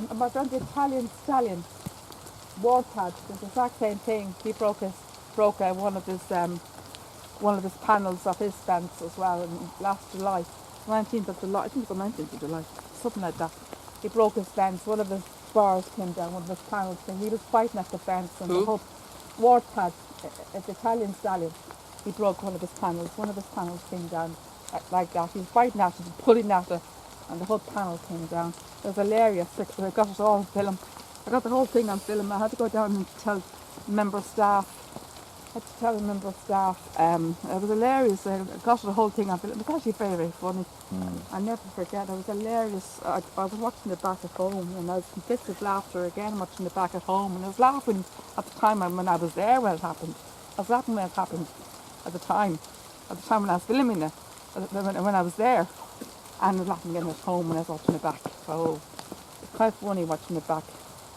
my friend, the Italian stallion, Warpad, did the exact same thing. He broke one of his panels of his fence as well in last July, 19th of July. I think it was the 19th of July, something like that. He broke his fence. One of his bars came down. One of his panels came. He was fighting at the fence, and the whole Warpad, the Italian stallion, he broke one of his panels. One of his panels came down like that. He was fighting at it, pulling at it, and the whole panel came down. It was hilarious. I got it all on film. I got the whole thing on film. I had to go down and tell member staff. It was hilarious. I got the whole thing on film. It was actually very, very funny. I'll never forget. It was hilarious. I was watching it back at home, and I was in fits of laughter again watching it back at home. And I was laughing at the time when I was there when it happened. I was laughing when it happened at the time when I was filming it, when I was there. And I was laughing again at home when I was watching it back. So it's quite funny watching it back.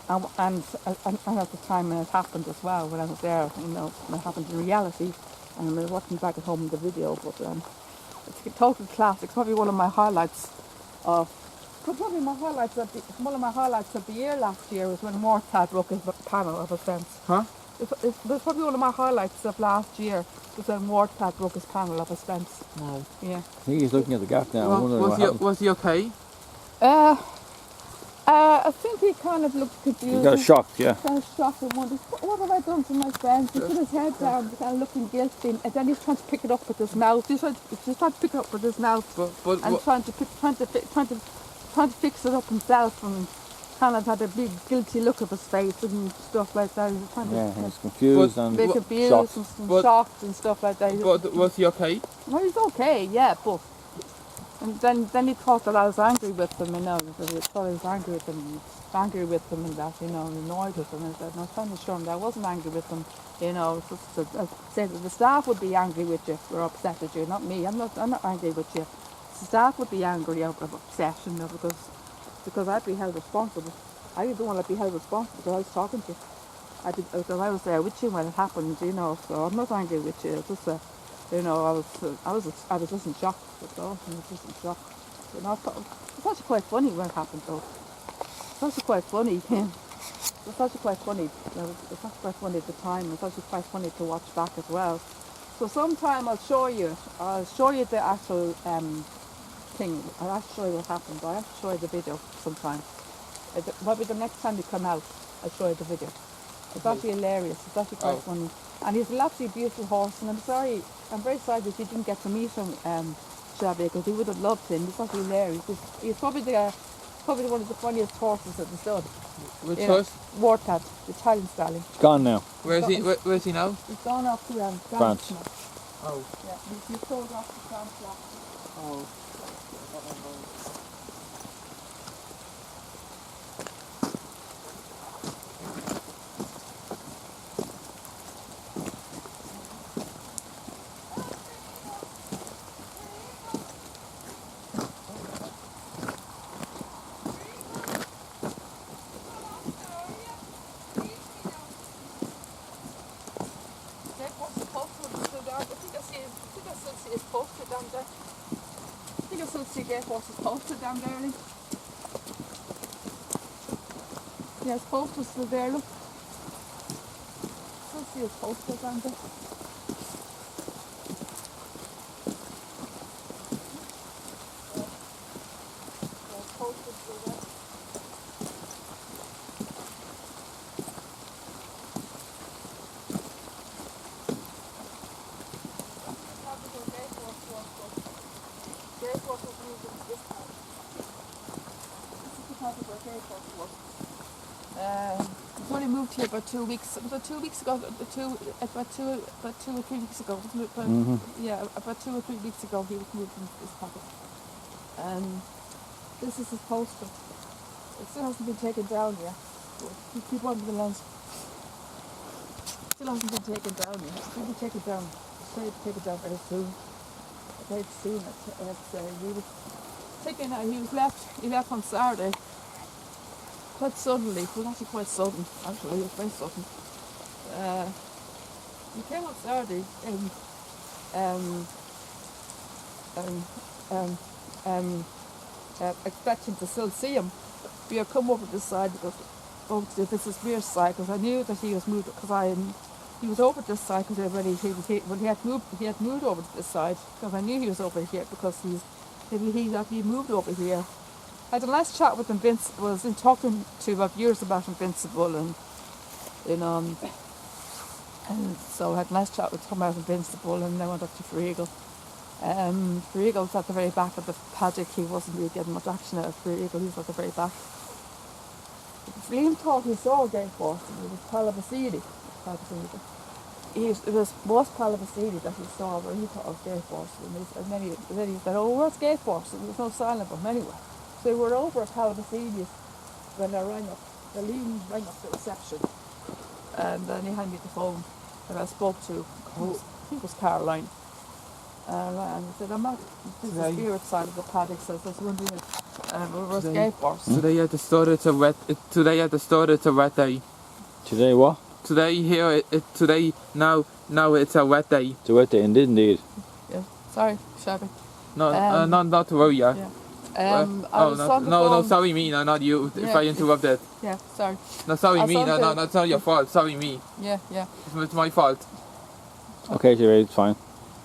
And at the time when it happened as well, when I was there, when it happened in reality, and I was watching it back at home in the video. But it's a total classic. It's probably one of my highlights of. One of my highlights of the year last year was when Warpad broke his panel of his fence. Huh? It was probably one of my highlights of last year was when Warpad broke his panel of his fence. No. Yeah. I think he's looking at the gap now. Was he okay? I think he kind of looked confused. He got shocked, yeah. Kind of shocked and wondered, what have I done to my fence? He put his head down, kind of looking guilty, and then he's trying to pick it up with his mouth. He's trying to pick it up with his mouth, and trying to fix it up himself, and kind of had a big guilty look of his face and stuff like that. He was trying he was confused and shocked. and shocked and stuff like that. But was he okay? Well, he's okay, yeah, but. And then he thought that I was angry with him, He thought I was angry with him and that, and annoyed with him. And I was trying to show him that I wasn't angry with him, Say that the staff would be angry with you or upset with you, not me. I'm not angry with you. The staff would be angry out of upset, because I'd be held responsible. I didn't want to be held responsible because I was talking to you. Because I was there with you when it happened, So I'm not angry with you. It's just I was just in shock. That's all. I was just in shock. It's actually quite funny when it happened, though. It's actually quite funny. It's actually quite funny. It's actually quite funny at the time. It's actually quite funny to watch back as well. So sometime I'll show you the actual thing. I'll actually show you what happened. I'll have to show you the video sometime. Probably the next time you come out, I'll show you the video. It's actually hilarious. It's actually quite funny. And he's an absolutely beautiful horse, and I'm very sorry that you didn't get to meet him, Shabby, because he would have loved him. He's actually hilarious. He's probably one of the funniest horses at the stud. Which horse? Warpad, the Italian stallion. It's gone now. Where's he now? He's gone off to France. now. Oh. Yeah, he's sold off to France now. Oh. Posted down there, Lee. Yeah, his poster's still there, look. Still see his poster down there. Yeah, his poster's still there. We've only moved here about 2 weeks. Was it 2 weeks ago? About 2 or 3 weeks ago, wasn't it? Yeah, about 2 or 3 weeks ago he was moved into this pocket. This is his poster. It still hasn't been taken down yet. Keep on the lens. Still hasn't been taken down yet. It's going to be taken down. It's going to be taken down very soon. Very soon. He left on Saturday. Quite suddenly. It was actually quite sudden. Actually, it was very sudden. He came on Saturday expecting to still see him. Beer come over this side because over to this is Beer's side because I knew that he was moved because he was over this side because everybody he had moved over to this side because I knew he was over here because he moved over here. I had a last chat with him. Vince was in talking to about years about Invincible and so I had a nice chat with him about Invincible and then I went up to Fergal. Fergal was at the very back of the paddock. He wasn't really getting much action out of Fergal. He was at the very back. Liam thought he saw a gate horse and it was Palabasidi. It was Palabasidi that he saw where he thought it was gate horse. And then he said, oh, where's gate horse? And there was no sign of him anyway. So we were over at Palabasidi when I rang up. Liam rang up the reception and then he handed me the phone that I spoke to. I think it was Caroline. And he said, I'm not, this is the spirit side of the paddock, so I was wondering if we were escape horse. Today at the store it's a wet day. Today what? Today here, today, now it's a wet day. It's a wet day indeed. Yeah, sorry, Shabby. No, not to worry, yeah. No, sorry me, no, not you, if I interrupted. Yeah, sorry. No, sorry me, no, that's not your fault, sorry me. Yeah. It's my fault. Okay, Jerry, it's fine.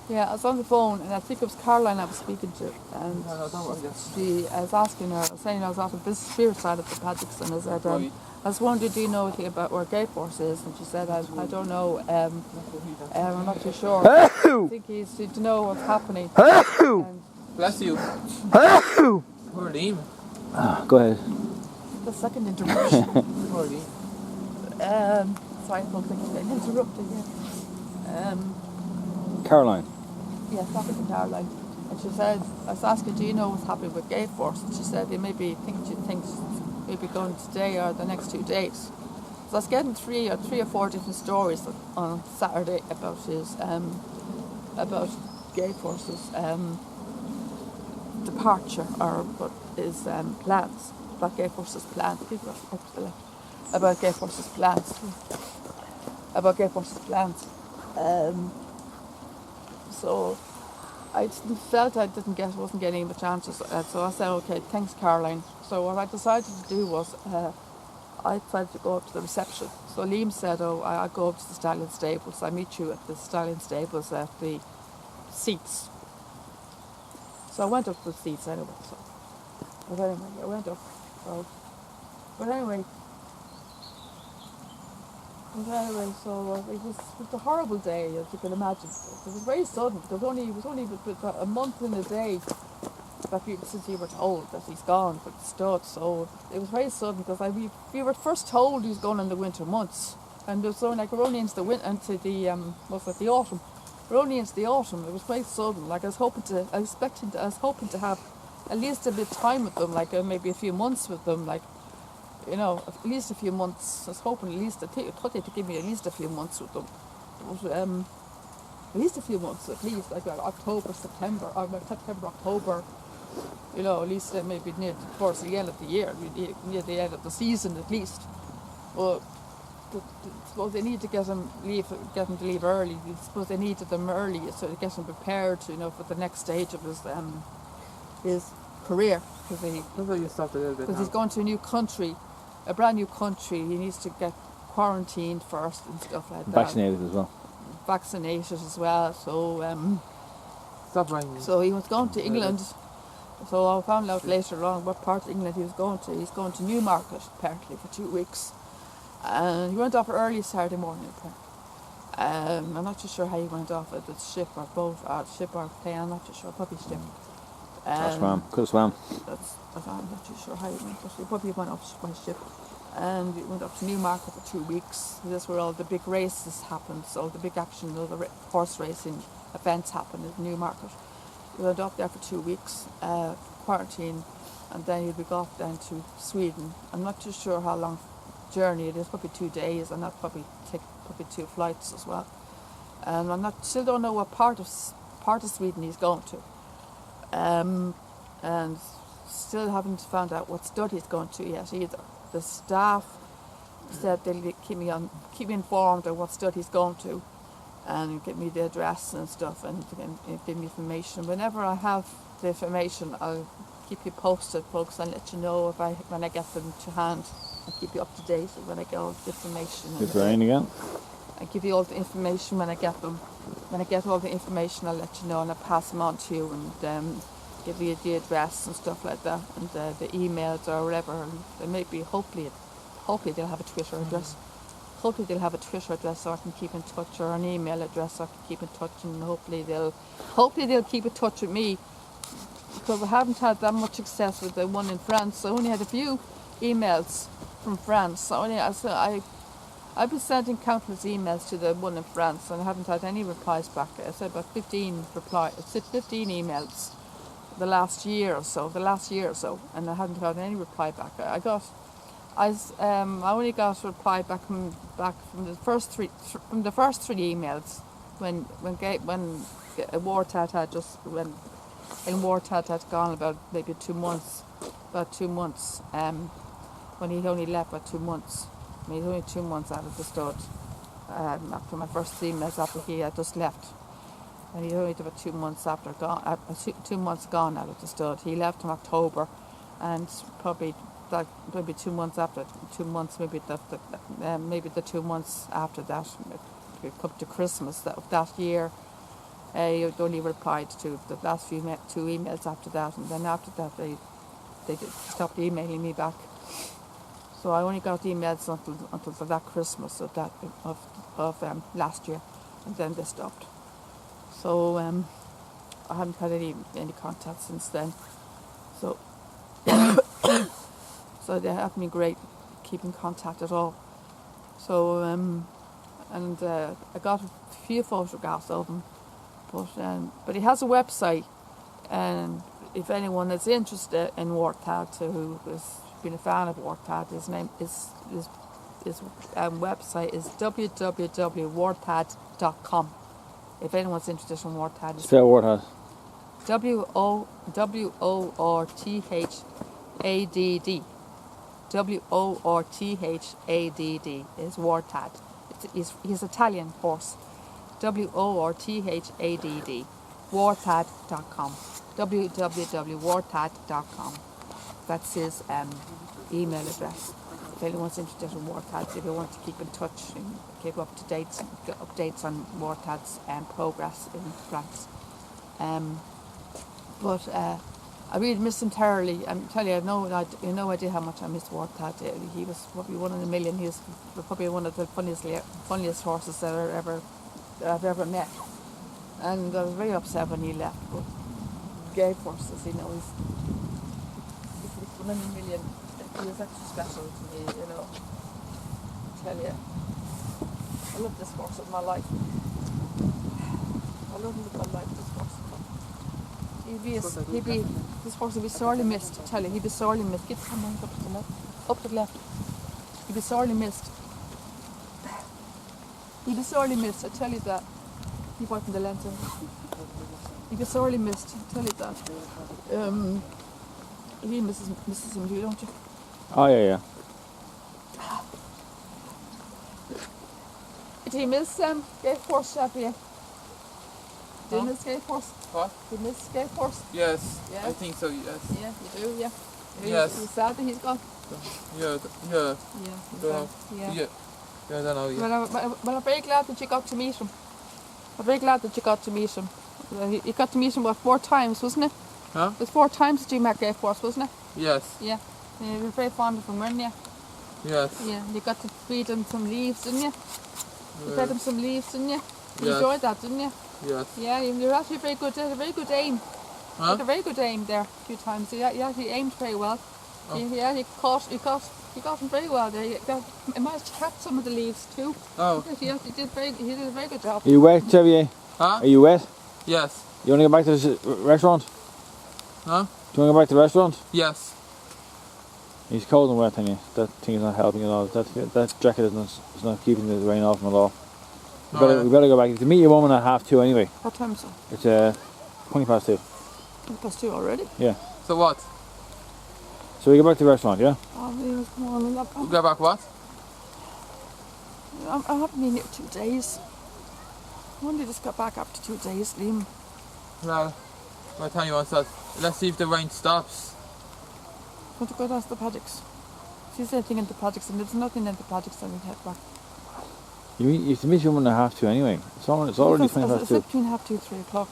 Yeah, I was on the phone and I think it was Caroline I was speaking to and I was asking her, I was asking this spirit side of the paddocks and I said, I was wondering, do you know anything about where Gate Force is? And she said, I don't know, I'm not too sure. I think he's to know what's happening. Bless you. Poor Liam. Go ahead. The second interruption. Poor Liam. Sorry, I don't think I'm getting interrupted yet. Caroline. Yeah, talking to Caroline. And she said, I was asking, do you know what's happening with Gate Force? And she said, maybe going today or the next 2 days. So I was getting three or four different stories on Saturday about about Gate Force's departure or what his plans, about Gate Force's plans. About Gate Force's plans. About Gate Force's plans. So I felt I wasn't getting the chances. So I said, okay, thanks, Caroline. So what I decided to do was I decided to go up to the reception. So Liam said, I'll go up to the Stallion Stables. I meet you at the Stallion Stables at the seats. So I went up to the seats anyway. But anyway, I went up. But anyway, so it was a horrible day, as you can imagine. It was very sudden. It was only a month and a day since we were told that he's gone for the stud. So it was very sudden because we were first told he was gone in the winter months, and so we're only into the autumn. We're only into the autumn. It was very sudden. Like I was hoping to have at least a bit of time with them, like maybe a few months with them, like. At least a few months. I was hoping I thought they to give me at least a few months with them. At least a few months, like October, September, October. At least maybe towards the end of the year, near the end of the season at least. But I suppose they need to get them to leave early. I suppose they needed them early so to get him prepared, for the next stage of his career. Because he's going to a new country. A brand new country, he needs to get quarantined first and stuff like that. Vaccinated as well. So Stop ringing. So he was going to England. So I found out later on what part of England he was going to. He's going to Newmarket apparently for 2 weeks. And he went off early Saturday morning apparently. I'm not too sure how he went off at the ship or boat or ship or plane, I'm not too sure, probably ship. Could have swam. I'm not too sure how he went, but he probably went up by ship. And he went up to Newmarket for 2 weeks. That's where all the big races happened, so the big action, the horse racing events happened at Newmarket. He went up there for 2 weeks, quarantine, and then he'll be off then to Sweden. I'm not too sure how long journey it is, probably 2 days, and that probably 2 flights as well. And still don't know what part of Sweden he's going to. And still haven't found out what stud he's going to yet either. The staff said they'll keep me informed of what stud he's going to, and give me the address and stuff, and give me information. Whenever I have the information, I'll keep you posted, folks, and let you know when I get them to hand. I'll keep you up to date when I get all the information. It's raining again. I give you all the information when I get them. When I get all the information, I'll let you know and I'll pass them on to you and give you the address and stuff like that and the emails or whatever. And they maybe, hopefully they'll have a Twitter address. Hopefully they'll have a Twitter address so I can keep in touch, or an email address so I can keep in touch, and hopefully they'll keep in touch with me, because I haven't had that much success with the one in France. I only had a few emails from France. I've been sending countless emails to the one in France and I haven't had any replies back. I said about 15 emails the last year or so, and I haven't got any reply back. I only got a reply back from the first three emails when Wartad had gone about maybe 2 months, when he only left about 2 months. I mean, he's only 2 months out of the stud after my first 3 emails after he had just left. And he's only about 2 months gone, 2 months gone out of the stud. He left in October, and probably 2 months after, 2 months, maybe the 2 months after that, up to Christmas that year, he only replied to the last 2 emails after that, and then after that they stopped emailing me back. So I only got emails until that Christmas of last year, and then they stopped. So I haven't had any contact since then. So so they haven't been great keeping contact at all. So I got a few photographs of him, but he has a website, and if anyone is interested in Wartad, who has been a fan of Wartad, his website is www.wartad.com. If anyone's interested in Wartad, Spell Wartad. WORTHADD. WORTHADD is Wartad. He's Italian horse. WORTHADD. Wartad.com. www.wartad.com. That's his email address. If anyone's interested in Wartad, if you want to keep in touch and keep updates on Wartad's progress in France. But I really miss him terribly. I'm telling you, I have no idea how much I miss Wartad. He was probably one in a million. He was probably one of the funniest horses that I've ever met. And I was very upset when he left. But gay horses, he's one in a million. He was actually special to me, I tell you. I love this horse of my life. I love him with my life, this horse. This horse would be sorely missed, I tell you. He'd be sorely missed. Get some up to the left. Up to the left. He'd be sorely missed. He'd be sorely missed, I tell you that. Keep wiping the lens on. He'd be sorely missed, I tell you that. He misses him, you don't you? Oh yeah. Did he miss Gay Force, Shabby? Did you miss Gay Force? What? Did you miss Gay Force? Yes, Yes. I think so, yes. Yeah, you do, yeah. Yes. You sad that he's gone? Yeah. Yeah, he's Don't gone. know. Yeah. Yeah, I don't know, yeah. Well, I'm very glad that you got to meet him. I'm very glad that you got to meet him. You got to meet him, 4 times, wasn't it? Huh? It was 4 times that you met Gay Force, wasn't it? Yes, Yeah. You were very fond of him, weren't you? yes. Yeah. You got to feed him some leaves, didn't you? You fed him some leaves, didn't you? You Yes. enjoyed that, didn't you? Yes. Yeah, you were actually very good. You had a very good aim. You Huh? had a very good aim there a few times. You actually aimed very well. Oh. Yeah, you caught him very well there. You managed to catch some of the leaves too. Oh, You did a very good job. Are you wet, Xavier? huh? Are you wet? Yes. You want to go back to the restaurant? Huh? Do you want to go back to the restaurant? Yes. He's cold and wet, thingy. That thing is not helping at all. That jacket is not keeping the rain off him at all. We better go back. To meet your woman at 2:30 anyway. What time is it? It's 2:20. 2:30 already. Yeah. So what? So we go back to the restaurant, yeah? Oh, really? Come on. We go back what? I haven't been here 2 days. I only just got back after 2 days, Liam. Well, by the time you want to, let's see if the rain stops. Want to go down to the Paddocks? She's anything in the Paddocks, and there's nothing in the Paddocks, then we head back. You have to meet your woman at 2:30 anyway. It's already 20 past It's 2. between 2:30, 3 o'clock.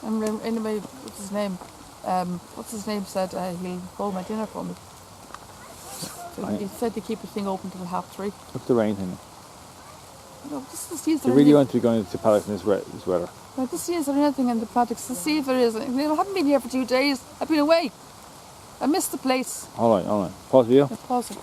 And anyway, what's his name? Said he'll hold my dinner for me. So he said to keep the thing open till 3:30. Look at the rain thing. No, just to see if You there really any- want to be going to Paddocks in this weather. No, just see if there's anything in the Paddocks. To see if there is. I haven't been here for 2 days. I've been away. I missed the place. Alright. Pause the video. Pause it.